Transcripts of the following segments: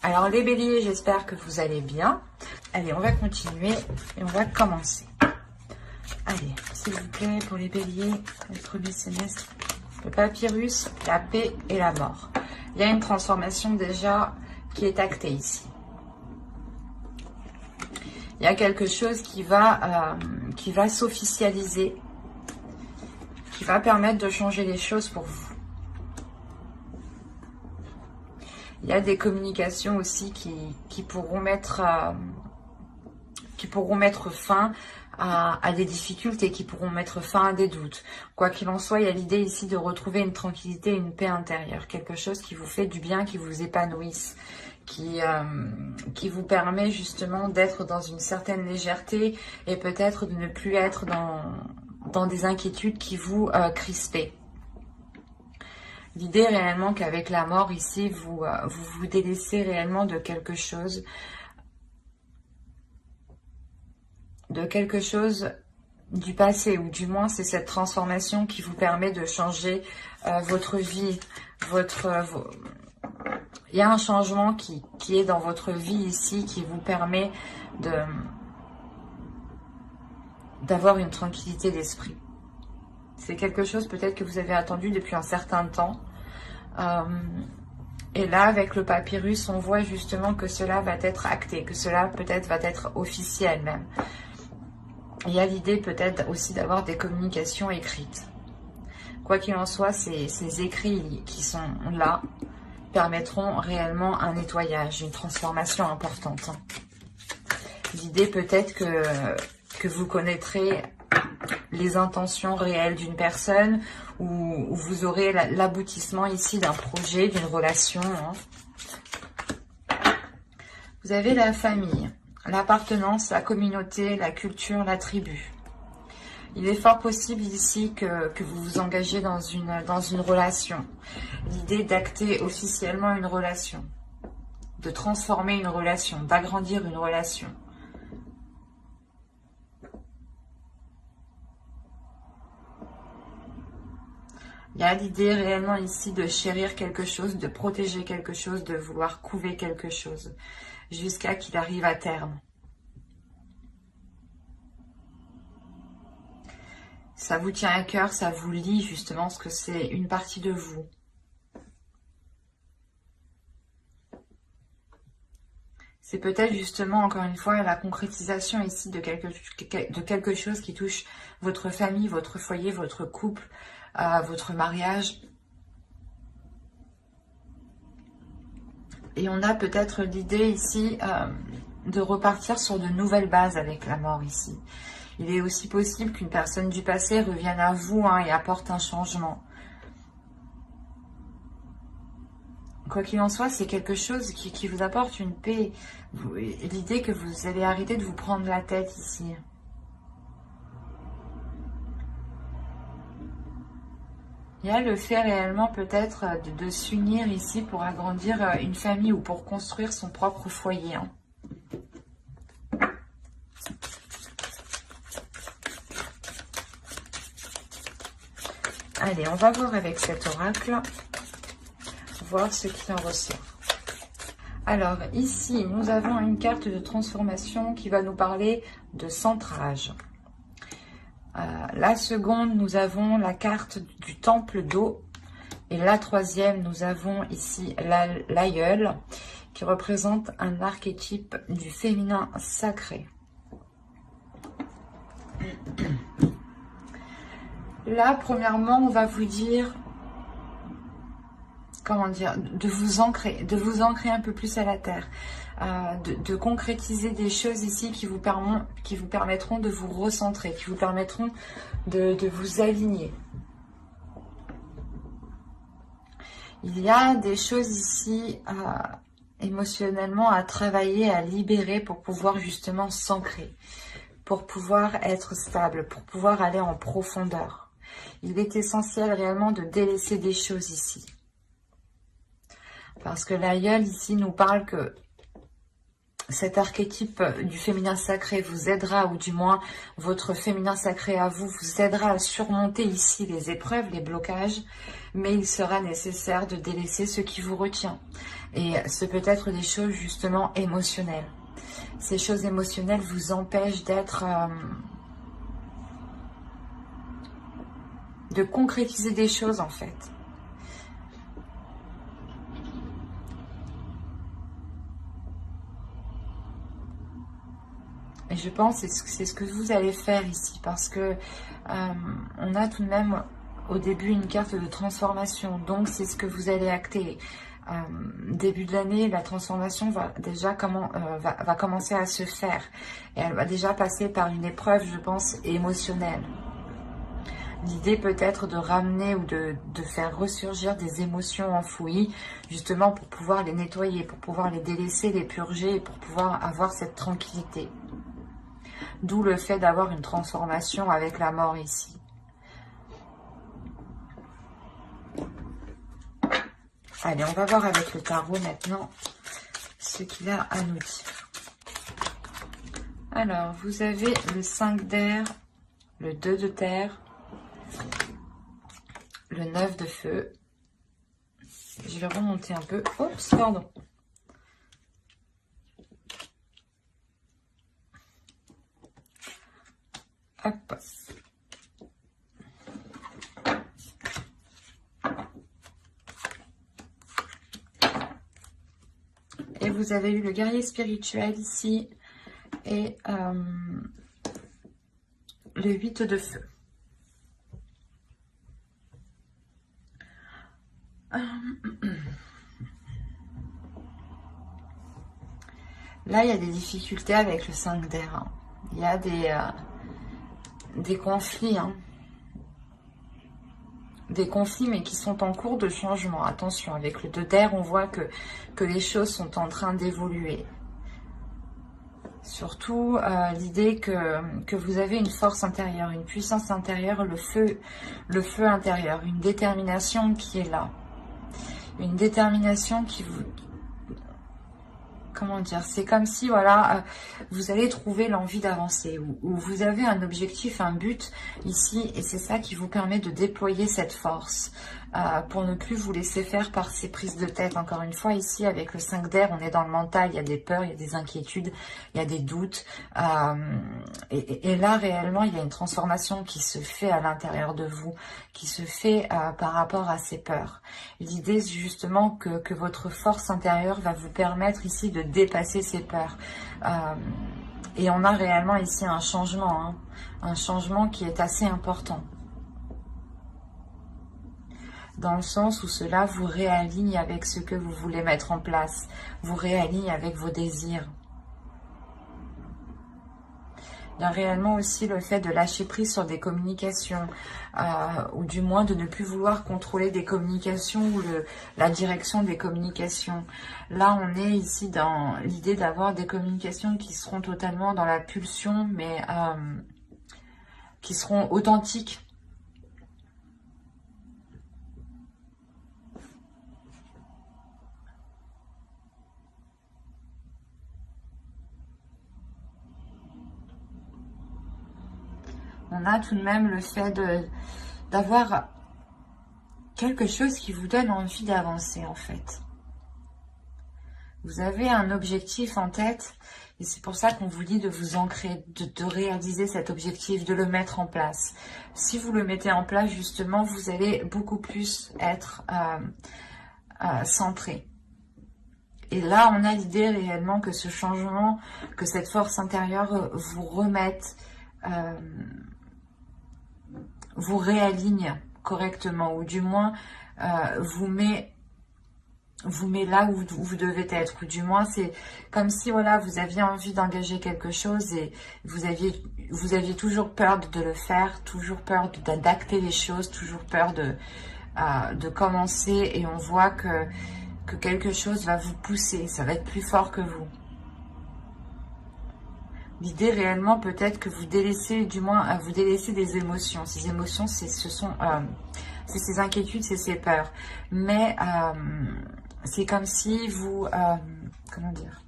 Alors les béliers, j'espère que vous allez bien. Allez, on va continuer et on va commencer. Allez, s'il vous plaît, pour les béliers, le premier semestre, le papyrus, la paix et la mort. Il y a une transformation déjà qui est actée ici. Il y a quelque chose qui va s'officialiser, qui va permettre de changer les choses pour vous. Il y a des communications aussi qui pourront mettre fin à des difficultés, qui pourront mettre fin à des doutes. Quoi qu'il en soit, il y a l'idée ici de retrouver une tranquillité, une paix intérieure, quelque chose qui vous fait du bien, qui vous épanouisse, qui vous permet justement d'être dans une certaine légèreté et peut-être de ne plus être dans des inquiétudes qui vous crispaient. L'idée réellement qu'avec la mort ici, vous vous délaissez réellement de quelque chose du passé, ou du moins c'est cette transformation qui vous permet de changer votre vie, il y a un changement qui est dans votre vie ici, qui vous permet d'avoir une tranquillité d'esprit. C'est quelque chose peut-être que vous avez attendu depuis un certain temps. Et là, avec le papyrus, on voit justement que cela va être acté, que cela peut-être va être officiel même. Il y a l'idée peut-être aussi d'avoir des communications écrites. Quoi qu'il en soit, ces écrits qui sont là permettront réellement un nettoyage, une transformation importante. L'idée peut-être que vous connaîtrez les intentions réelles d'une personne, ou vous aurez l'aboutissement ici d'un projet, d'une relation. Vous avez la famille, l'appartenance, la communauté, la culture, la tribu. Il est fort possible ici que vous vous engagez dans une relation. L'idée d'acter officiellement une relation, de transformer une relation, d'agrandir une relation. Il y a l'idée réellement ici de chérir quelque chose, de protéger quelque chose, de vouloir couver quelque chose, jusqu'à qu'il arrive à terme. Ça vous tient à cœur, ça vous lie justement, parce que c'est une partie de vous. C'est peut-être justement, encore une fois, la concrétisation ici de quelque chose qui touche votre famille, votre foyer, votre couple, votre mariage. Et on a peut-être l'idée ici de repartir sur de nouvelles bases avec la mort ici. Il est aussi possible qu'une personne du passé revienne à vous et apporte un changement. Quoi qu'il en soit, c'est quelque chose qui vous apporte une paix. L'idée que vous allez arrêter de vous prendre la tête ici. Il y a le fait réellement peut-être de s'unir ici pour agrandir une famille ou pour construire son propre foyer. Allez, on va voir avec cet oracle, voir ce qui en ressort. Alors ici, nous avons une carte de transformation qui va nous parler de centrage. La seconde, nous avons la carte du temple d'eau. Et la troisième, nous avons ici l'aïeul, qui représente un archétype du féminin sacré. Là, premièrement, on va vous dire, comment dire, de vous ancrer un peu plus à la terre, de concrétiser des choses ici qui vous permettront de vous recentrer, qui vous permettront de vous aligner. Il y a des choses ici émotionnellement à travailler, à libérer pour pouvoir justement s'ancrer, pour pouvoir être stable, pour pouvoir aller en profondeur. Il est essentiel réellement de délaisser des choses ici. Parce que l'aïeul ici nous parle que cet archétype du féminin sacré vous aidera, ou du moins votre féminin sacré à vous aidera à surmonter ici les épreuves, les blocages, mais il sera nécessaire de délaisser ce qui vous retient. Et ce peut être des choses justement émotionnelles. Ces choses émotionnelles vous empêchent d'être... de concrétiser des choses en fait. Et je pense que c'est ce que vous allez faire ici, parce que on a tout de même au début une carte de transformation, donc c'est ce que vous allez acter. Début de l'année, la transformation va déjà va commencer à se faire, et elle va déjà passer par une épreuve, je pense, émotionnelle. L'idée peut être de ramener ou de faire ressurgir des émotions enfouies, justement pour pouvoir les nettoyer, pour pouvoir les délaisser, les purger, et pour pouvoir avoir cette tranquillité. D'où le fait d'avoir une transformation avec la mort ici. Allez, on va voir avec le tarot maintenant ce qu'il a à nous dire. Alors, vous avez le 5 d'air, le 2 de terre, le 9 de feu. Je vais remonter un peu. Oups, pardon. Hop. Et vous avez eu le guerrier spirituel ici et le 8 de feu. Là, il y a des difficultés avec le 5 d'air. Hein. Il y a des conflits. Hein. Des conflits, mais qui sont en cours de changement. Attention, avec le 2 d'air, on voit que les choses sont en train d'évoluer. Surtout l'idée que vous avez une force intérieure, une puissance intérieure, le feu intérieur, une détermination qui est là. Une détermination qui vous... Comment dire? C'est comme si, voilà, vous allez trouver l'envie d'avancer, ou vous avez un objectif, un but ici, et c'est ça qui vous permet de déployer cette force, pour ne plus vous laisser faire par ces prises de tête. Encore une fois, ici, avec le 5 d'air, on est dans le mental, il y a des peurs, il y a des inquiétudes, il y a des doutes, et là, réellement, il y a une transformation qui se fait à l'intérieur de vous, qui se fait par rapport à ces peurs. L'idée, c'est justement que votre force intérieure va vous permettre ici de dépasser ces peurs. Et on a réellement ici un changement, hein, un changement qui est assez important. Dans le sens où cela vous réaligne avec ce que vous voulez mettre en place, vous réaligne avec vos désirs. Il y a réellement aussi le fait de lâcher prise sur des communications, ou du moins de ne plus vouloir contrôler des communications ou la direction des communications. Là, on est ici dans l'idée d'avoir des communications qui seront totalement dans la pulsion, mais qui seront authentiques. On a tout de même le fait d'avoir quelque chose qui vous donne envie d'avancer, en fait. Vous avez un objectif en tête, et c'est pour ça qu'on vous dit de vous ancrer, de réaliser cet objectif, de le mettre en place. Si vous le mettez en place, justement, vous allez beaucoup plus être centré. Et là, on a l'idée réellement que ce changement, que cette force intérieure vous remette... vous réaligne correctement, ou du moins vous met là où vous devez être, ou du moins c'est comme si, voilà, vous aviez envie d'engager quelque chose et vous aviez toujours peur de le faire, toujours peur d'acter les choses, toujours peur de commencer, et on voit que quelque chose va vous pousser, ça va être plus fort que vous. L'idée réellement peut-être que vous délaissez, du moins vous délaissez des émotions. Ces émotions, c'est ces inquiétudes, c'est ces peurs. Mais c'est comme si vous, comment dire,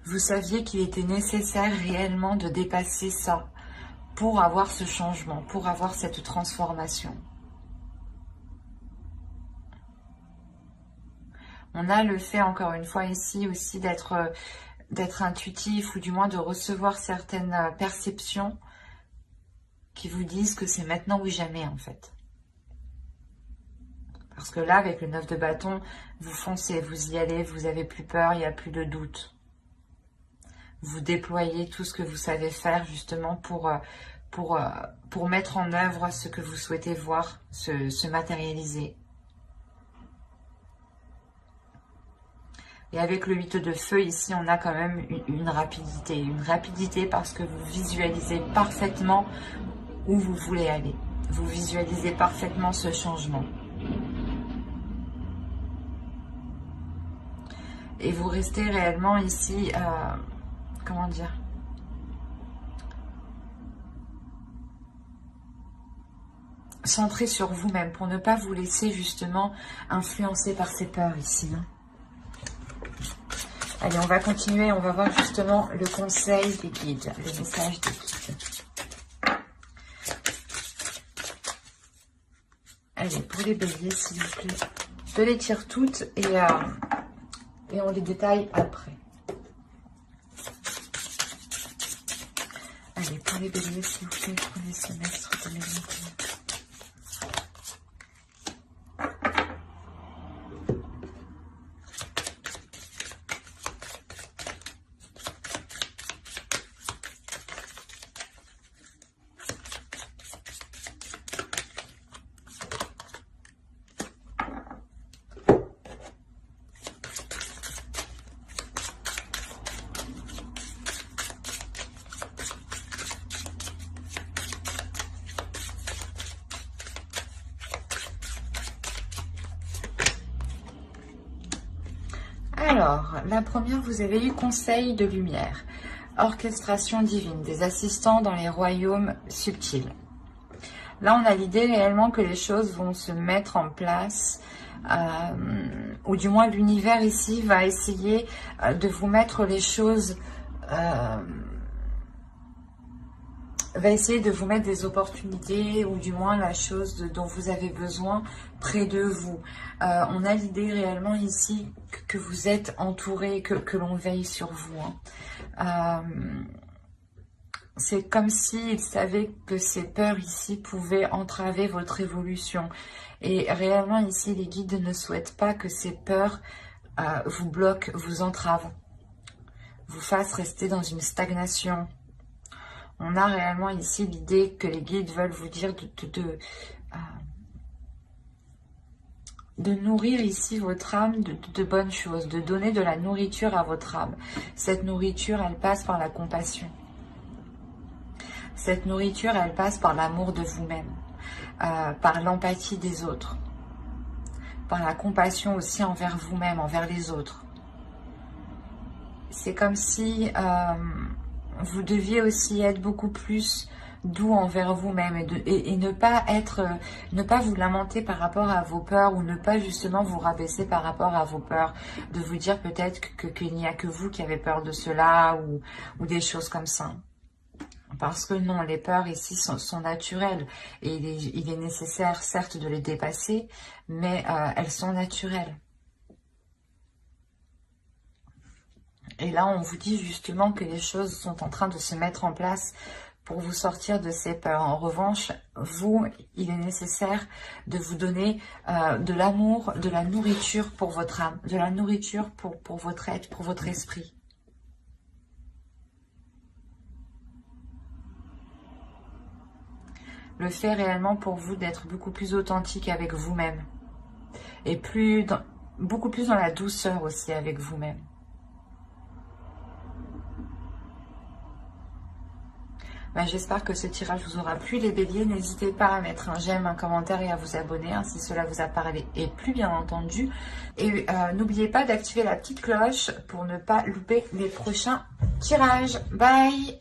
vous saviez qu'il était nécessaire réellement de dépasser ça pour avoir ce changement, pour avoir cette transformation. On a le fait, encore une fois, ici aussi d'être intuitif ou du moins de recevoir certaines perceptions qui vous disent que c'est maintenant ou jamais, en fait. Parce que là, avec le 9 de bâton, vous foncez, vous y allez, vous n'avez plus peur, il n'y a plus de doute. Vous déployez tout ce que vous savez faire justement pour mettre en œuvre ce que vous souhaitez voir se matérialiser. Et avec le 8 de feu, ici, on a quand même une rapidité. Une rapidité parce que vous visualisez parfaitement où vous voulez aller. Vous visualisez parfaitement ce changement. Et vous restez réellement ici, comment dire, centré sur vous-même pour ne pas vous laisser justement influencer par ces peurs ici. Allez, on va continuer, on va voir justement le conseil des guides, le message des guides. Allez, pour les béliers, s'il vous plaît. Je les tire toutes et on les détaille après. Allez, pour les béliers, s'il vous plaît, premier semestre 2021. Alors, la première, vous avez eu conseil de lumière, orchestration divine, des assistants dans les royaumes subtils. Là, on a l'idée réellement que les choses vont se mettre en place, ou du moins l'univers ici va essayer de vous mettre les choses, va essayer de vous mettre des opportunités ou du moins la chose dont vous avez besoin près de vous. On a l'idée réellement ici que vous êtes entouré, que l'on veille sur vous. C'est comme s'ils savaient que ces peurs ici pouvaient entraver votre évolution. Et réellement ici, les guides ne souhaitent pas que ces peurs vous bloquent, vous entravent, vous fassent rester dans une stagnation. On a réellement ici l'idée que les guides veulent vous dire de nourrir ici votre âme de bonnes choses, de donner de la nourriture à votre âme. Cette nourriture, elle passe par la compassion. Cette nourriture, elle passe par l'amour de vous-même, par l'empathie des autres, par la compassion aussi envers vous-même, envers les autres. C'est comme si vous deviez aussi être beaucoup plus doux envers vous-même et ne pas vous lamenter par rapport à vos peurs ou ne pas justement vous rabaisser par rapport à vos peurs, de vous dire peut-être qu'il n'y a que vous qui avez peur de cela ou des choses comme ça. Parce que non, les peurs ici sont naturelles et il est nécessaire certes de les dépasser, mais elles sont naturelles. Et là, on vous dit justement que les choses sont en train de se mettre en place pour vous sortir de ces peurs. En revanche, vous, il est nécessaire de vous donner de l'amour, de la nourriture pour votre âme, de la nourriture pour votre être, pour votre esprit. Le fait réellement pour vous d'être beaucoup plus authentique avec vous-même et beaucoup plus dans la douceur aussi avec vous-même. J'espère que ce tirage vous aura plu les béliers. N'hésitez pas à mettre un j'aime, un commentaire et à vous abonner si cela vous a parlé et plu bien entendu. Et n'oubliez pas d'activer la petite cloche pour ne pas louper les prochains tirages. Bye!